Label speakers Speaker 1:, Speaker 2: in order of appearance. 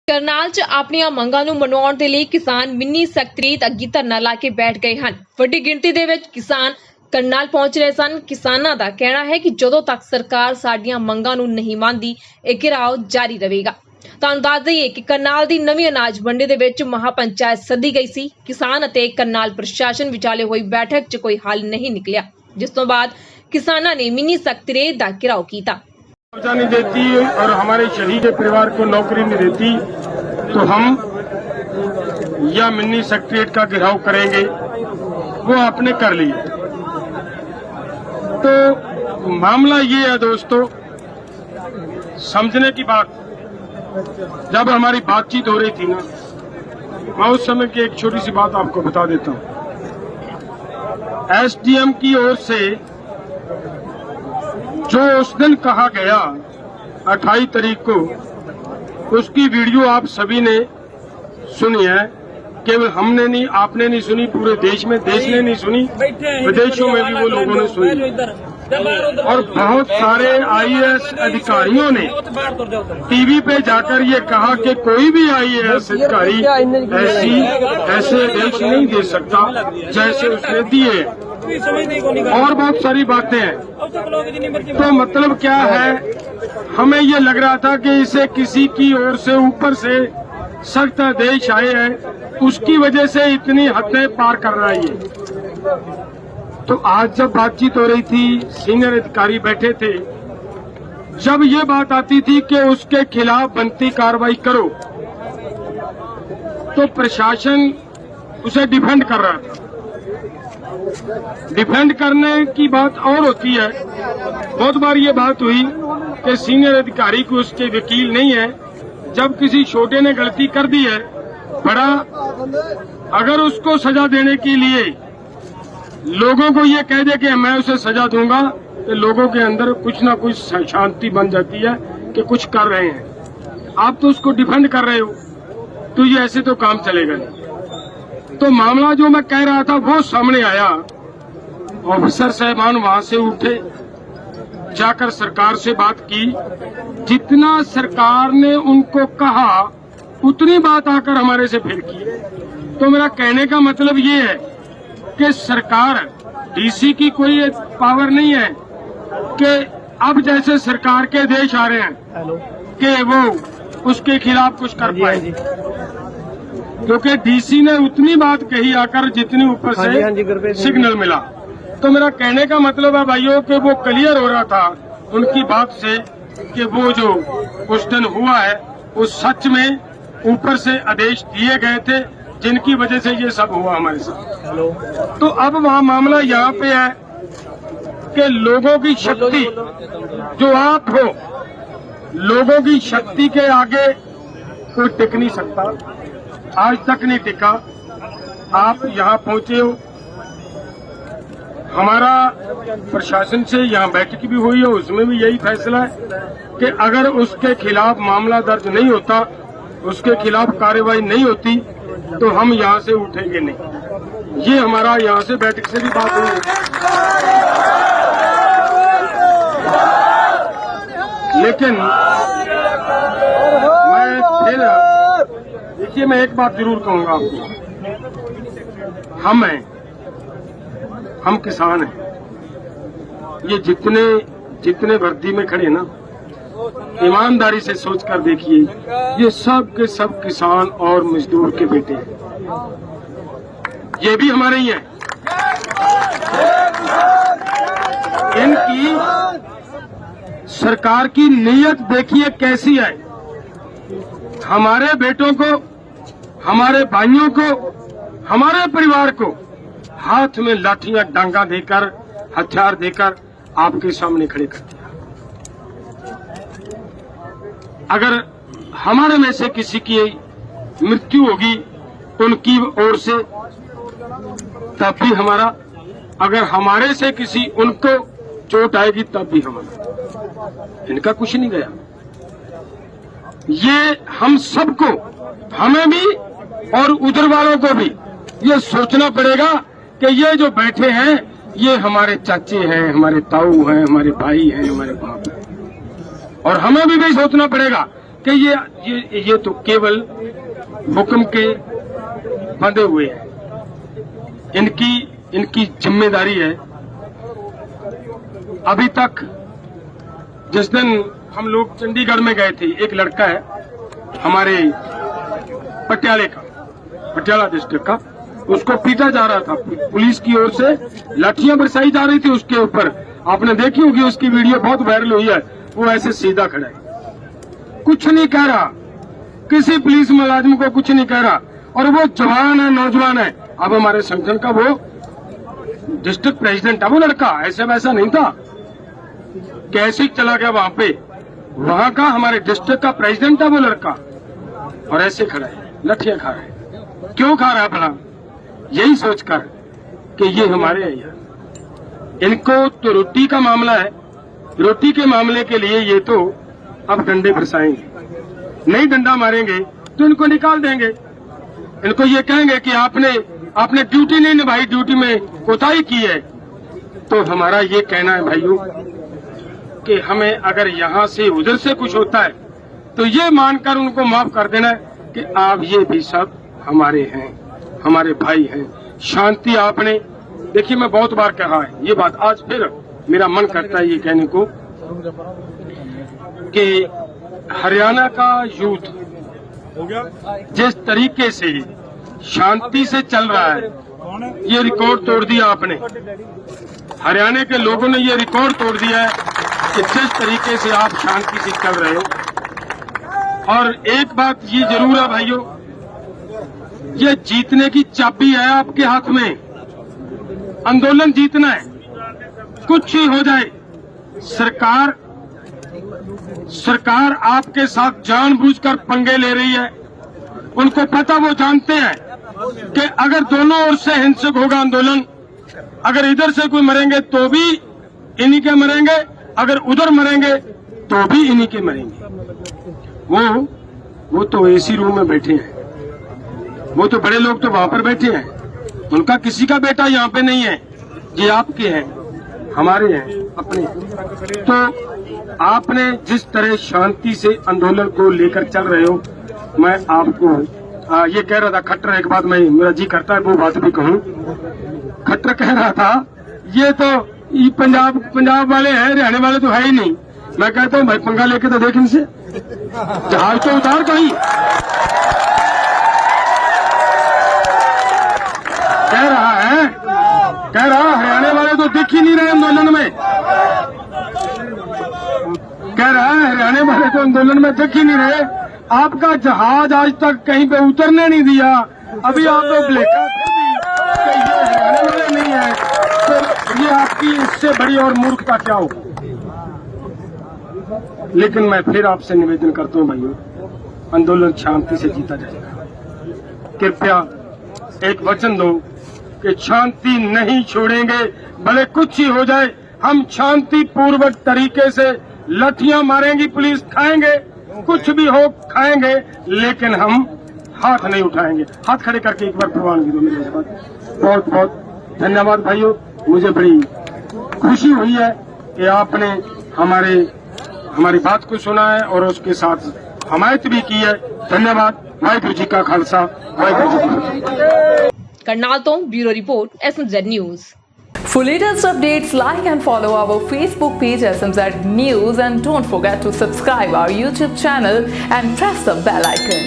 Speaker 1: ਕਰਨਾਲ 'ਚ ਆਪਣੀਆਂ ਮੰਗਾਂ ਨੂੰ ਮਨਾਉਣ ਦੇ ਲਈ ਕਿਸਾਨ ਮਿੰਨੀ ਸਕੱਤਰੇਤ ਅੱਗੇ ਧਰਨਾ ਲਾ ਕੇ ਬੈਠ ਗਏ ਹਨ। ਵੱਡੀ ਗਿਣਤੀ ਦੇ ਵਿੱਚ ਕਿਸਾਨ ਕਰਨਾਲ ਪਹੁੰਚ ਰਹੇ ਸਨ। ਕਿਸਾਨਾਂ ਦਾ ਕਹਿਣਾ ਹੈ ਕਿ ਜਦੋਂ ਤੱਕ ਸਰਕਾਰ ਸਾਡੀਆਂ ਮੰਗਾਂ ਨੂੰ ਨਹੀਂ ਮੰਨਦੀ ਇਹ ਘਿਰਾਓ ਜਾਰੀ ਰਹੇਗਾ। ਤੁਹਾਨੂੰ ਦੱਸ ਦਈਏ ਕਿ ਕਰਨਾਲ ਦੀ ਨਵੀਂ ਅਨਾਜ ਮੰਡੀ ਦੇ ਵਿੱਚ ਮਹਾਪੰਚਾਇਤ ਸੱਦੀ ਗਈ ਸੀ। ਕਿਸਾਨ ਅਤੇ ਕਰਨਾਲ ਪ੍ਰਸ਼ਾਸਨ ਵਿਚਾਲੇ ਹੋਈ ਬੈਠਕ 'ਚ ਕੋਈ ਹੱਲ ਨਹੀਂ ਨਿਕਲਿਆ, ਜਿਸ ਤੋਂ ਬਾਅਦ किसानों ने मिनी सकत्रेत का घेराव किया।
Speaker 2: नहीं देती और हमारे शहीद परिवार को नौकरी नहीं देती तो हम या मिनी सकत्रेत का घेराव करेंगे। वो आपने कर लिया। तो मामला ये है दोस्तों, समझने की बात, जब हमारी बातचीत हो रही थी ना, मैं उस समय की एक छोटी सी बात आपको बता देता हूँ। एसडीएम की ओर से जो उस दिन कहा गया 28 तारीख को, उसकी वीडियो आप सभी ने सुनी है। केवल हमने नहीं, आपने नहीं सुनी, पूरे देश में, देश ने नहीं सुनी, विदेशों में भी वो लोगों ने सुनी। और बहुत सारे आईएएस अधिकारियों ने टीवी पे जाकर ये कहा कि कोई भी आईएएस अधिकारी ऐसे आदेश नहीं दे सकता जैसे उसने दिए, और बहुत सारी बातें हैं। तो मतलब क्या है, हमें ये लग रहा था कि इसे किसी की ओर से ऊपर से सख्त आदेश आए हैं, उसकी वजह से इतनी हदें पार कर रहा है ये। तो आज जब बातचीत हो रही थी, सीनियर अधिकारी बैठे थे, जब ये बात आती थी कि उसके खिलाफ बनती कार्रवाई करो, तो प्रशासन उसे डिफेंड कर रहा था। डिफेंड करने की बात और होती है। बहुत बार ये बात हुई कि सीनियर अधिकारी को उसके वकील नहीं है। जब किसी छोटे ने गलती कर दी है, बड़ा अगर उसको सजा देने के लिए लोगों को ये कह दे कि मैं उसे सजा दूंगा, तो लोगों के अंदर कुछ ना कुछ शांति बन जाती है कि कुछ कर रहे हैं। आप तो उसको डिफेंड कर रहे हो, तो ये ऐसे तो काम चलेगा नहीं। तो मामला जो मैं कह रहा था वो सामने आया। ऑफिसर साहबान वहां से उठे, जाकर सरकार से बात की। जितना सरकार ने उनको कहा उतनी बात आकर हमारे से फिर की। तो मेरा कहने का मतलब ये है कि सरकार, डीसी की कोई पावर नहीं है कि अब जैसे सरकार के आदेश आ रहे हैं कि वो उसके खिलाफ कुछ कर पाए, क्योंकि डीसी ने उतनी बात कही आकर जितनी ऊपर से सिग्नल मिला। तो मेरा कहने का मतलब है भाइयों कि वो क्लियर हो रहा था उनकी बात से कि वो जो उस दिन हुआ है वो सच में ऊपर से आदेश दिए गए थे, जिनकी वजह से ये सब हुआ हमारे साथ। तो अब वहाँ मामला यहाँ पे है कि लोगों की शक्ति, जो आप हो, लोगों की शक्ति के आगे कोई टिक नहीं सकता, आज तक नहीं टिका। आप यहाँ पहुंचे हो, हमारा प्रशासन से यहाँ बैठक भी हुई है, उसमें भी यही फैसला है कि अगर उसके खिलाफ मामला दर्ज नहीं होता, उसके खिलाफ कार्रवाई नहीं होती, तो हम यहाँ से उठेंगे नहीं। ये हमारा यहाँ से बैठक से भी बात हुई। लेकिन मैं फिर देखिए, मैं एक बात जरूर कहूंगा आपको, हम किसान हैं। ये जितने वर्दी में खड़े ना, ईमानदारी से सोच कर देखिए, ये सब के सब किसान और मजदूर के बेटे हैं। ये भी हमारे ही हैं। इनकी सरकार की नीयत देखिए कैसी है। हमारे बेटों को, हमारे भाइयों को, हमारे परिवार को हाथ में लाठियां डांगा देकर, हथियार देकर आपके सामने खड़े कर दिया। अगर हमारे में से किसी की मृत्यु होगी उनकी ओर से, तब भी हमारा, अगर हमारे से किसी उनको चोट आएगी तब भी हमारा। इनका कुछ नहीं गया। ये हम सबको, हमें भी और उधर वालों को भी ये सोचना पड़ेगा कि ये जो बैठे हैं ये हमारे चाचे हैं, हमारे ताऊ हैं, हमारे भाई हैं, हमारे बाप हैं। और हमें भी सोचना पड़ेगा कि ये तो केवल हुक्म के बंधे हुए हैं। इनकी जिम्मेदारी है। अभी तक जिस दिन हम लोग चंडीगढ़ में गए थे, एक लड़का है हमारे पटियाला डिस्ट्रिक्ट का, उसको पीटा जा रहा था, पुलिस की ओर से लाठियां बरसाई जा रही थी उसके ऊपर। आपने देखी होगी, उसकी वीडियो बहुत वायरल हुई है। वो ऐसे सीधा खड़ा है, कुछ नहीं कह रहा, किसी पुलिस मुलाजिम को कुछ नहीं कह रहा, और वो जवान है, नौजवान है। अब हमारे संगठन का वो डिस्ट्रिक्ट प्रेसिडेंट है वो लड़का, ऐसे वैसा नहीं था, कैसे चला गया वहां पे। वहां का हमारे डिस्ट्रिक्ट का प्रेसिडेंट है वो लड़का, और ऐसे खड़ा है, लठियां खा रहा है। क्यों खा रहा है भला? यही सोचकर कि ये हमारे हैं यार। इनको तो रोटी का मामला है, रोटी के मामले के लिए ये तो अब डंडे बरसाएंगे, नहीं डंडा मारेंगे तो इनको निकाल देंगे। इनको ये कहेंगे कि आपने ड्यूटी नहीं निभाई, ड्यूटी में कोताही की है। तो हमारा ये कहना है भाइयों कि हमें अगर यहाँ से उधर से कुछ होता है तो ये मानकर उनको माफ कर देना है कि आप ये भी सब हमारे हैं, हमारे भाई हैं। शांति आपने देखिए, मैं बहुत बार कहा है ये बात, आज फिर मेरा मन करता है ये कहने को कि हरियाणा का यूथ जिस तरीके से शांति से चल रहा है, ये रिकॉर्ड तोड़ दिया आपने। हरियाणा के लोगों ने ये रिकॉर्ड तोड़ दिया है कि जिस तरीके से आप शांति से चल रहे हो। और एक बात ये जरूर है भाइयों, ये जीतने की चाबी है आपके हाथ में। आंदोलन जीतना है, कुछ ही हो जाए। सरकार आपके साथ जानबूझकर पंगे ले रही है। उनको पता, वो जानते हैं कि अगर दोनों ओर से हिंसक होगा आंदोलन, अगर इधर से कोई मरेंगे तो भी इन्हीं के मरेंगे, अगर उधर मरेंगे तो भी इन्हीं के मरेंगे। वो तो एसी रूम में बैठे हैं, वो तो बड़े लोग तो वहां पर बैठे हैं, उनका किसी का बेटा यहाँ पे नहीं है। ये आपके हैं, हमारे हैं, अपने। तो आपने जिस तरह शांति से आंदोलन को लेकर चल रहे हो, मैं आपको ये कह रहा था, खट्टर एक बात मेरा जी करता है वो बात भी कहूँ। खट्टर कह रहा था ये तो पंजाब वाले हैं, हरियाणा वाले तो है ही नहीं। मैं कहता हूँ भाई पंगा लेके तो देख इनसे, जहाज तो उतार कहीं। कह रहा हरियाणा वाले तो दिख ही नहीं रहे आंदोलन में। कह रहा है हरियाणा वाले तो आंदोलन में दिख ही नहीं रहे। आपका जहाज आज तक कहीं पे उतरने नहीं दिया। अभी आप लोग लेकर ये हरियाणा वाले नहीं है, तो ये आपकी इससे बड़ी और मूर्खता क्या हो। लेकिन मैं फिर आपसे निवेदन करता हूँ भाइयों, आंदोलन शांति से जीता जाएगा। कृपया एक वचन दो कि शांति नहीं छोड़ेंगे, भले कुछ ही हो जाए। हम शांति पूर्वक तरीके से लाठियां मारेंगी, पुलिस खाएंगे, कुछ भी हो खाएंगे, लेकिन हम हाथ नहीं उठाएंगे। हाथ खड़े करके एक बार प्रवानगी दो मेरे साथ। बहुत बहुत धन्यवाद भाइयों, मुझे बड़ी खुशी हुई है कि आपने हमारी बात को सुना है और उसके साथ हमायत भी की है। धन्यवाद। वाहिगुरू जी का खालसा, वाहिगुरू जी की फतेह।
Speaker 1: करनाल तो bureau report SMZ news.
Speaker 3: For latest updates, like and follow our Facebook page SMZ News, and don't forget to subscribe our YouTube channel and press the bell icon.